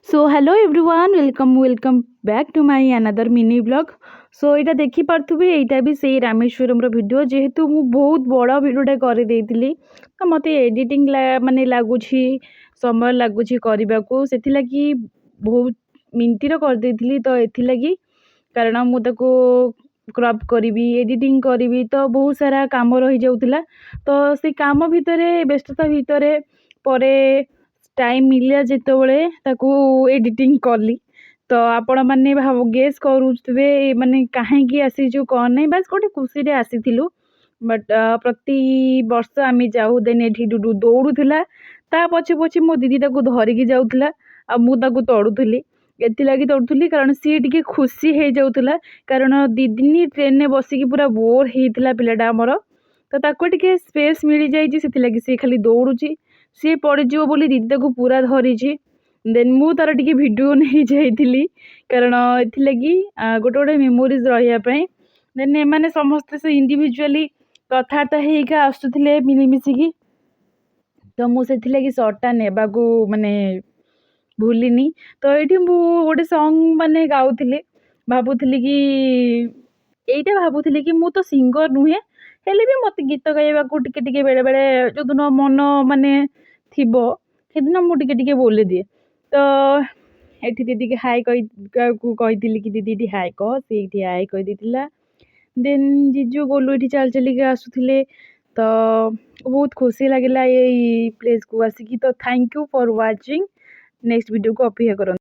So hello everyone welcome back to my another mini blog. So यहाँ देखी पार्थुबे यहाँ भी से रामेश्वरम वीडियो जेहेतु मु बहुत बड़ वीडियोटे कर देती तो मत एडिटिंग माने लगुच समय लगुच करने को से बहुत मिनटर कर देती तो ये कारण मुझे क्रॉप करी एडिटिंग करी तो बहुत सारा काम रही जाऊला तो से काम भितर व्यस्तता भितर परे टाइम मिलिया जितेबले ताकू एडिटिंग कली तो आपण मैंने भाव गेस करुवे माने कहीं आसीचु कौन नहीं बस गोटे खुशी रे आसी बट प्रति वर्ष आम जाऊ देन ये दौड़ूला ता पछे पछे मो दीदी ताको धरिकी जाऊला आ मुझे तड़ुली एथिलागी तड़ुली कारण सी टे खुशी हो जाऊला कारण दी दिन ट्रेन में बसिकी पूरा बोर होता पिलाटा आमर तो ताको टिके स्पेस मिल जाइए से सी खाली दौड़ुची सी पड़ो बोली दीदी ताको पूरा धरी देन मु तार टिके वीडियो नहीं जाइली कारण एथिलागी गोटे गोटे मेमोरीज रही देन एमाने समस्ते से इंडिविजुअली कथबार्ता होगा आसुले मिलमिशिकी तो मुझे सर्टटा नेबा माने भूलिनी तो ये गोटे सॉन्ग माने गाउली भावुली कि यहीटा भावुली कि मु तो सिंगर नुहे हेले भी मत गीत गाइबा टिके बेले बेले जो दिन मन माने थिबो सेदिन मु टिके बोली दिए तो ये दीदी के हाय कही कि दीदी हाय कह सी हाय कही देला देन जीजू गोलू ये चल चलिके आसुले तो बहुत खुशी लगे ये प्लेस को आसिकी तो thank you for watching next video को अपेक्षा करूँ।